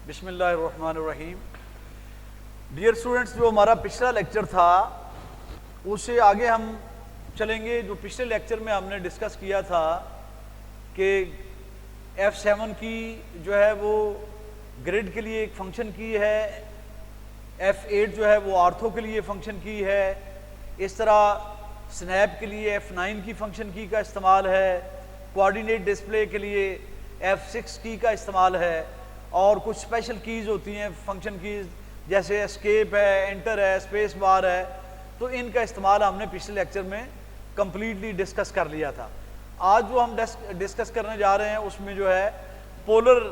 بسم اللہ الرحمن الرحیم. ڈیئر اسٹوڈنٹس، جو ہمارا پچھلا لیکچر تھا اس سے آگے ہم چلیں گے. جو پچھلے لیکچر میں ہم نے ڈسکس کیا تھا کہ F7 کی جو ہے وہ گریڈ کے لیے ایک فنکشن کی ہے، F8 جو ہے وہ آرتھو کے لیے فنکشن کی ہے، اس طرح سنیپ کے لیے F9 کی فنکشن کی کا استعمال ہے، کوآرڈینیٹ ڈسپلے کے لیے F6 کی کا استعمال ہے، اور کچھ اسپیشل کیز ہوتی ہیں فنکشن کیز جیسے اسکیپ ہے، انٹر ہے، اسپیس بار ہے. تو ان کا استعمال ہم نے پچھلے لیکچر میں کمپلیٹلی ڈسکس کر لیا تھا. آج جو ہم ڈسکس کرنے جا رہے ہیں اس میں جو ہے پولر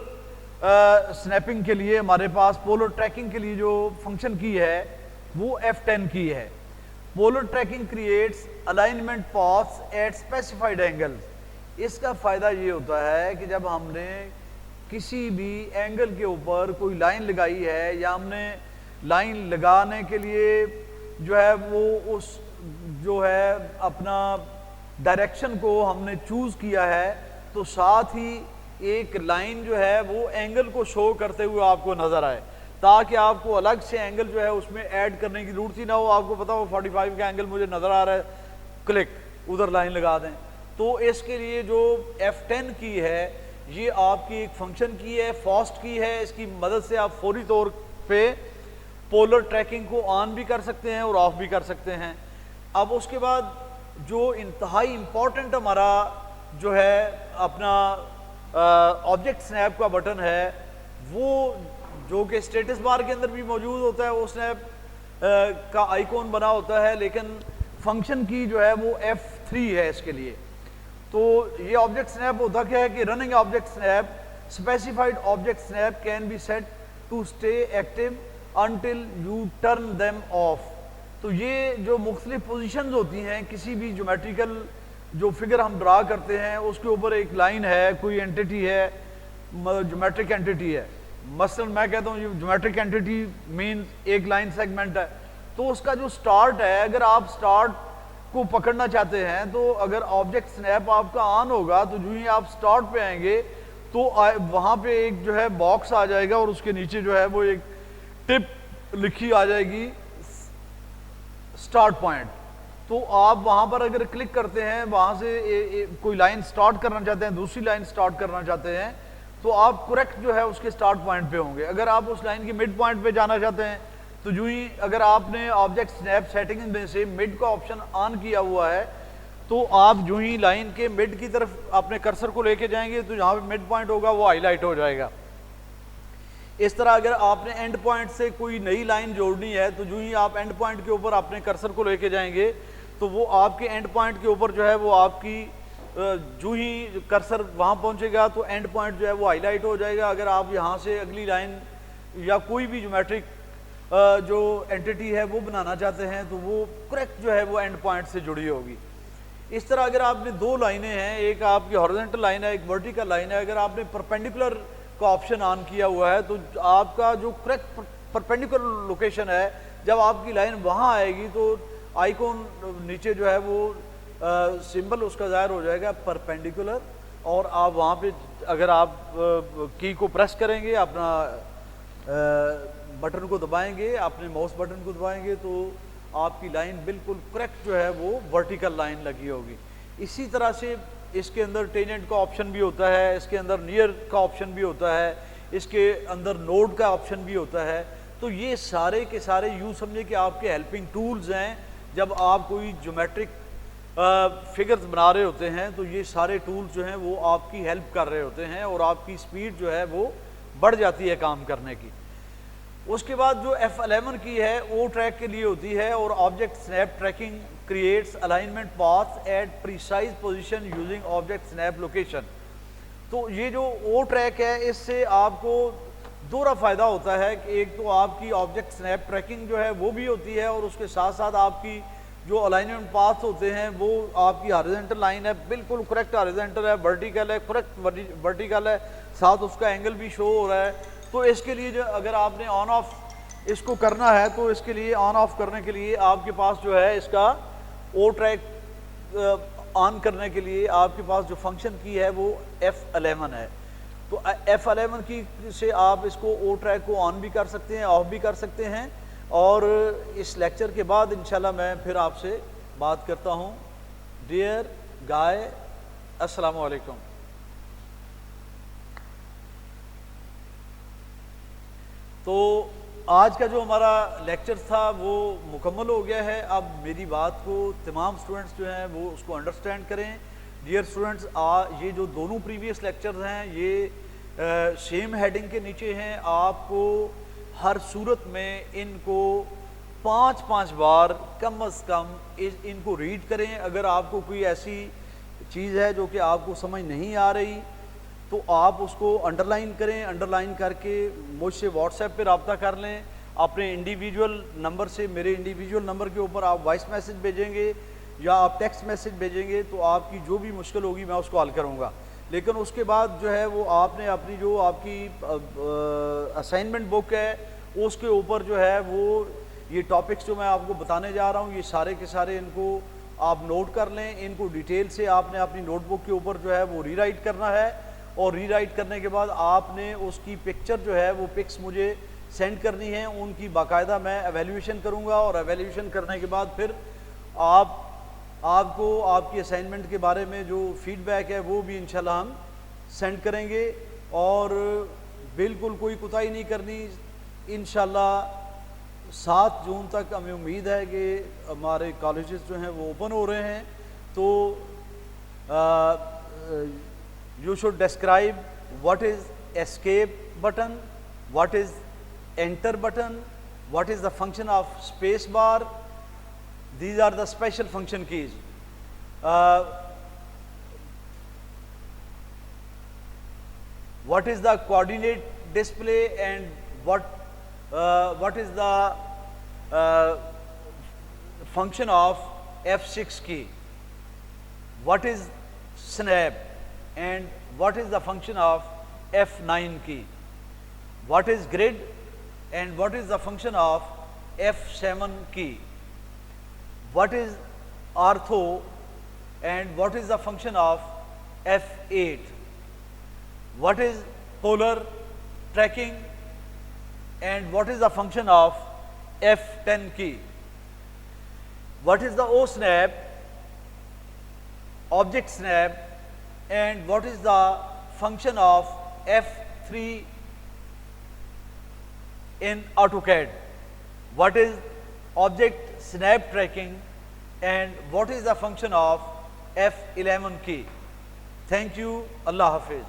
سنیپنگ کے لیے ہمارے پاس پولر ٹریکنگ کے لیے جو فنکشن کی ہے وہ F10 کی ہے. Polar tracking creates alignment paths at specified angles. اس کا فائدہ یہ ہوتا ہے کہ جب ہم نے کسی بھی اینگل کے اوپر کوئی لائن لگائی ہے یا ہم نے لائن لگانے کے لیے جو ہے وہ اس جو ہے اپنا ڈائریکشن کو ہم نے چوز کیا ہے تو ساتھ ہی ایک لائن جو ہے وہ اینگل کو شو کرتے ہوئے آپ کو نظر آئے، تاکہ آپ کو الگ سے اینگل جو ہے اس میں ایڈ کرنے کی ضرورت ہی نہ ہو. آپ کو پتا ہو 45 کا اینگل مجھے نظر آ رہا ہے، کلک ادھر لائن لگا دیں. تو اس کے لیے جو F10 کی ہے یہ آپ کی ایک فنکشن کی ہے، فاسٹ کی ہے. اس کی مدد سے آپ فوری طور پہ پولر ٹریکنگ کو آن بھی کر سکتے ہیں اور آف بھی کر سکتے ہیں. اب اس کے بعد جو انتہائی امپورٹنٹ ہمارا جو ہے اپنا آبجیکٹ سنیپ کا بٹن ہے وہ جو کہ اسٹیٹس بار کے اندر بھی موجود ہوتا ہے، وہ سنیپ کا آئیکن بنا ہوتا ہے، لیکن فنکشن کی جو ہے وہ F3 ہے اس کے لیے. تو یہ آبجیکٹ سنیپ ہوتا کیا ہے کہ running object snap specified object snap can be set to stay active until you turn them off. تو یہ جو مختلف پوزیشنز ہوتی ہیں کسی بھی جیومیٹریکل جو فگر ہم ڈرا کرتے ہیں اس کے اوپر ایک لائن ہے، کوئی اینٹیٹی ہے، جیومیٹرک اینٹیٹی ہے. مثلا میں کہتا ہوں جیومیٹرک اینٹیٹی مینز ایک لائن سیگمنٹ ہے. تو اس کا جو سٹارٹ ہے، اگر آپ سٹارٹ کو پکڑنا چاہتے ہیں تو اگر آبجیکٹ سنیپ آپ کا آن ہوگا تو جو ہی آپ سٹارٹ پہ آئیں گے تو وہاں پہ ایک جو ہے باکس آ جائے گا اور اس کے نیچے جو ہے وہ ایک ٹپ لکھی آ جائے گی سٹارٹ پوائنٹ. تو آپ وہاں پر اگر کلک کرتے ہیں، وہاں سے کوئی لائن سٹارٹ کرنا چاہتے ہیں، دوسری لائن سٹارٹ کرنا چاہتے ہیں، تو آپ کریکٹ جو ہے اس کے سٹارٹ پوائنٹ پہ ہوں گے. اگر آپ اس لائن کی مڈ پوائنٹ پہ جانا چاہتے ہیں تو جو ہی اگر آپ نے آبجیکٹ سنیپ سیٹنگ میں سے مڈ کا آپشن آن کیا ہوا ہے تو آپ جو ہی لائن کے مڈ کی طرف اپنے کرسر کو لے کے جائیں گے تو جہاں پہ مڈ پوائنٹ ہوگا وہ ہائی لائٹ ہو جائے گا. اس طرح اگر آپ نے اینڈ پوائنٹ سے کوئی نئی لائن جوڑنی ہے تو جو ہی آپ اینڈ پوائنٹ کے اوپر اپنے کرسر کو لے کے جائیں گے تو وہ آپ کے اینڈ پوائنٹ کے اوپر جو ہے وہ آپ کی جو ہی کرسر وہاں پہنچے گا تو اینڈ پوائنٹ جو ہے وہ ہائی لائٹ ہو جائے گا. اگر آپ یہاں سے اگلی لائن یا کوئی بھی جیومیٹرک جو اینٹیٹی ہے وہ بنانا چاہتے ہیں تو وہ کریکٹ جو ہے وہ اینڈ پوائنٹ سے جڑی ہوگی. اس طرح اگر آپ نے دو لائنیں ہیں، ایک آپ کی ہارزنٹل لائن ہے، ایک ورٹیکل لائن ہے، اگر آپ نے پرپینڈیکولر کا آپشن آن کیا ہوا ہے تو آپ کا جو کریکٹ پرپینڈیکولر لوکیشن ہے، جب آپ کی لائن وہاں آئے گی تو آئیکن نیچے جو ہے وہ سمبل اس کا ظاہر ہو جائے گا پرپینڈیکولر، اور آپ وہاں پہ اگر آپ کی کو پریس کریں گے، اپنا بٹن کو دبائیں گے، اپنے ماؤس بٹن کو دبائیں گے تو آپ کی لائن بالکل کریکٹ جو ہے وہ ورٹیکل لائن لگی ہوگی. اسی طرح سے اس کے اندر ٹینجنٹ کا آپشن بھی ہوتا ہے، اس کے اندر نیئر کا آپشن بھی ہوتا ہے، اس کے اندر نوڈ کا آپشن بھی ہوتا ہے. تو یہ سارے کے سارے یوں سمجھے کہ آپ کے ہیلپنگ ٹولز ہیں. جب آپ کوئی جیومیٹرک فگرز بنا رہے ہوتے ہیں تو یہ سارے ٹولز جو ہیں وہ آپ کی ہیلپ کر رہے ہوتے ہیں اور آپ کی سپیڈ جو ہے وہ بڑھ جاتی ہے کام کرنے کی. اس کے بعد جو F11 کی ہے او ٹریک کے لیے ہوتی ہے، اور object snap tracking creates alignment path at precise position using object snap location. تو یہ جو او ٹریک ہے اس سے آپ کو دوہرا فائدہ ہوتا ہے کہ ایک تو آپ کی آبجیکٹ سنیپ ٹریکنگ جو ہے وہ بھی ہوتی ہے، اور اس کے ساتھ ساتھ آپ کی جو الائنمنٹ پاث ہوتے ہیں وہ آپ کی ہارزنٹل لائن ہے بالکل کریکٹ ہارزنٹل ہے، ورٹیکل ہے کریکٹ ورٹیکل ہے، ساتھ اس کا اینگل بھی شو ہو رہا ہے. تو اس کے لیے جو اگر آپ نے آن آف اس کو کرنا ہے تو اس کے لیے آن آف کرنے کے لیے آپ کے پاس جو ہے اس کا او ٹریک آن کرنے کے لیے آپ کے پاس جو فنکشن کی ہے وہ F11 ہے. تو F11 کی سے آپ اس کو او ٹریک کو آن بھی کر سکتے ہیں، آف بھی کر سکتے ہیں. اور اس لیکچر کے بعد انشاءاللہ میں پھر آپ سے بات کرتا ہوں. ڈیئر گائے، السلام علیکم. تو آج کا جو ہمارا لیکچر تھا وہ مکمل ہو گیا ہے. اب میری بات کو تمام سٹوڈنٹس جو ہیں وہ اس کو انڈرسٹینڈ کریں. ڈیئر سٹوڈنٹس، یہ جو دونوں پریویس لیکچرز ہیں یہ سیم ہیڈنگ کے نیچے ہیں. آپ کو ہر صورت میں ان کو 5 بار کم از کم ان کو ریڈ کریں. اگر آپ کو کوئی ایسی چیز ہے جو کہ آپ کو سمجھ نہیں آ رہی تو آپ اس کو انڈرلائن کریں. انڈرلائن کر کے مجھ سے واٹس ایپ پہ رابطہ کر لیں. اپنے انڈیویجول نمبر سے، میرے انڈیویجول نمبر کے اوپر آپ وائس میسج بھیجیں گے یا آپ ٹیکسٹ میسج بھیجیں گے تو آپ کی جو بھی مشکل ہوگی میں اس کو حل کروں گا. لیکن اس کے بعد جو ہے وہ آپ نے اپنی جو آپ کی اسائنمنٹ بک ہے اس کے اوپر جو ہے وہ یہ ٹاپکس جو میں آپ کو بتانے جا رہا ہوں یہ سارے کے سارے ان کو آپ نوٹ کر لیں. ان کو ڈیٹیل سے آپ نے اپنی نوٹ بک کے اوپر جو ہے وہ ری رائٹ کرنا ہے. اور ری رائٹ کرنے کے بعد آپ نے اس کی پکچر جو ہے وہ پکس مجھے سینڈ کرنی ہے. ان کی باقاعدہ میں ایویلیویشن کروں گا اور ایویلیویشن کرنے کے بعد پھر آپ کو آپ کی اسائنمنٹ کے بارے میں جو فیڈ بیک ہے وہ بھی انشاءاللہ ہم سینڈ کریں گے. اور بالکل کوئی کوتاہی نہیں کرنی. انشاءاللہ 7 جون تک ہمیں امید ہے کہ ہمارے کالجز جو ہیں وہ اوپن ہو رہے ہیں. تو you should describe what is escape button, what is enter button, what is the function of space bar. These are the special function keys. What is the coordinate display and what is the function of F6 key. What is snap and what is the function of F9 key. What is grid and what is the function of F7 key. What is ortho and what is the function of F8. What is polar tracking and what is the function of F10 key. What is the O snap, object snap and what is the function of F3 in AutoCAD. What is object snap tracking and what is the function of F11 key. Thank you. Allah Hafiz.